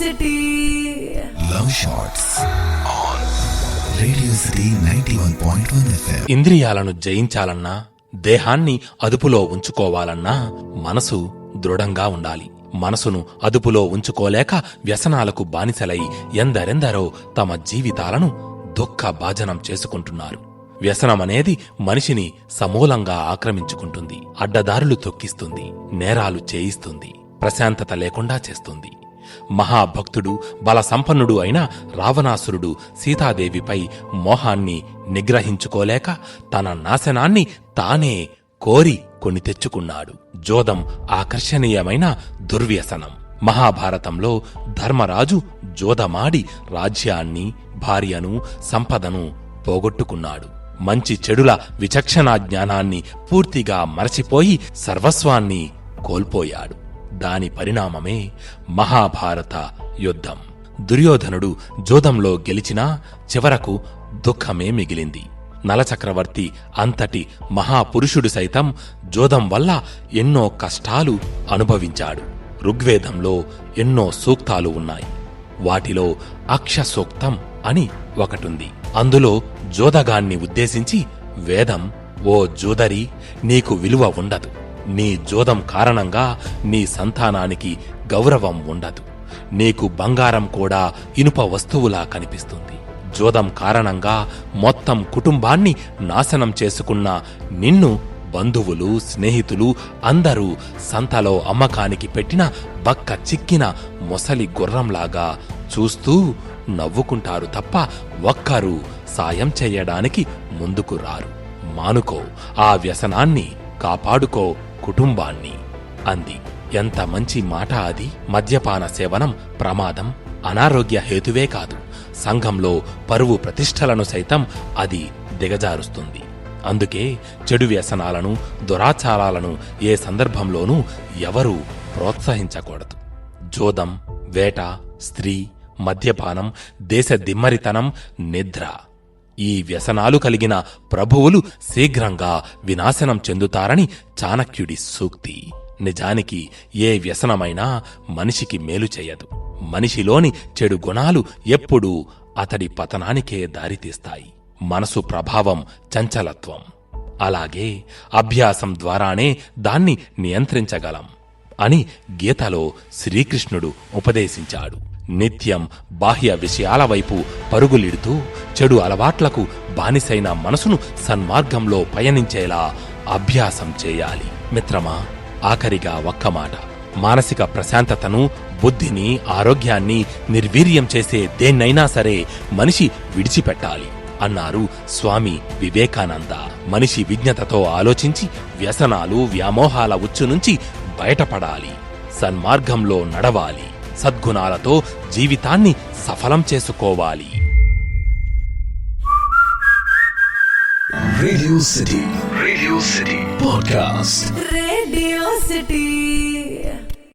City. Love Shots on Radio City 91.1 FM. ఇంద్రియాలను జయించాలన్నా, దేహాన్ని అదుపులో ఉంచుకోవాలన్నా మనసు దృఢంగా ఉండాలి. మనసును అదుపులో ఉంచుకోలేక వ్యసనాలకు బానిసలై ఎందరెందరో తమ జీవితాలను దుఃఖ భాజనం చేసుకుంటున్నారు. వ్యసనమనేది మనిషిని సమూలంగా ఆక్రమించుకుంటుంది, అడ్డదారులు తొక్కిస్తుంది, నేరాలు చేయిస్తుంది, ప్రశాంతత లేకుండా చేస్తుంది. మహాభక్తుడు బలసంపన్నుడు అయిన రావణాసురుడు సీతాదేవిపై మోహాన్ని నిగ్రహించుకోలేక తన నాశనాన్ని తానే కోరి కొని తెచ్చుకున్నాడు. జోదం ఆకర్షణీయమైన దుర్వ్యసనం. మహాభారతంలో ధర్మరాజు జోదమాడి రాజ్యాన్ని, భార్యను, సంపదను పోగొట్టుకున్నాడు. మంచి చెడుల విచక్షణా జ్ఞానాన్ని పూర్తిగా మరచిపోయి సర్వస్వాన్ని కోల్పోయాడు. దాని పరిణామమే మహాభారత యుద్ధం. దుర్యోధనుడు జోదంలో గెలిచినా చివరకు దుఃఖమే మిగిలింది. నలచక్రవర్తి అంతటి మహాపురుషుడు సైతం జోదం వల్ల ఎన్నో కష్టాలు అనుభవించాడు. ఋగ్వేదంలో ఎన్నో సూక్తాలు ఉన్నాయి. వాటిలో అక్ష సూక్తం అని ఒకటుంది. అందులో జోదగాన్ని ఉద్దేశించి వేదం, ఓ జోదరి, నీకు విలువ ఉండదు. నీ జోదం కారణంగా నీ సంతానానికి గౌరవం ఉండదు. నీకు బంగారం కూడా ఇనుప వస్తువులా కనిపిస్తుంది. జోదం కారణంగా మొత్తం కుటుంబాన్ని నాశనం చేసుకున్న నిన్ను బంధువులు, స్నేహితులు అందరూ సంతలో అమ్మకానికి పెట్టిన బక్క చిక్కిన మొసలి గుర్రంలాగా చూస్తూ నవ్వుకుంటారు తప్ప ఒక్కరూ సాయం చెయ్యడానికి ముందుకు రారు. మానుకో ఆ వ్యసనాన్ని, కాపాడుకో కుటుంబాన్ని అంది. ఎంత మంచి మాట అది! మద్యపాన సేవనం ప్రమాదం, అనారోగ్య హేతువే కాదు, సంఘంలో పరువు ప్రతిష్టలను సైతం అది దిగజారుస్తుంది. అందుకే చెడు వ్యసనాలను, దురాచారాలను ఏ సందర్భంలోనూ ఎవరూ ప్రోత్సహించకూడదు. జోదం, వేట, స్త్రీ, మద్యపానం, దేశ దిమ్మరితనం, నిద్ర, ఈ వ్యసనాలు కలిగిన ప్రభువులు శీఘ్రంగా వినాశనం చెందుతారని చాణక్యుడి సూక్తి. నిజానికి ఏ వ్యసనమైనా మనిషికి మేలు చేయదు. మనిషిలోని చెడు గుణాలు ఎప్పుడూ అతడి పతనానికే దారితీస్తాయి. మనసు ప్రభావం చంచలత్వం. అలాగే అభ్యాసం ద్వారానే దాన్ని నియంత్రించగలం అని గీతలో శ్రీకృష్ణుడు ఉపదేశించాడు. నిత్యం బాహ్య విషయాల వైపు పరుగులిడుతూ చెడు అలవాట్లకు బానిసైన మనసును సన్మార్గంలో పయనించేలా అభ్యాసం చేయాలి. మిత్రమా, ఆఖరిగా ఒక్క మాట. మానసిక ప్రశాంతతను, బుద్ధిని, ఆరోగ్యాన్ని నిర్వీర్యం చేసే దేన్నైనా సరే మనిషి విడిచిపెట్టాలి అన్నారు స్వామి వివేకానంద. మనిషి విజ్ఞతతో ఆలోచించి వ్యసనాలు, వ్యామోహాల ఉచ్చు నుంచి బయటపడాలి. సన్మార్గంలో నడవాలి. సద్గుణాలతో జీవితాన్ని సఫలం చేసుకోవాలి. Radio City Podcast. Radio City.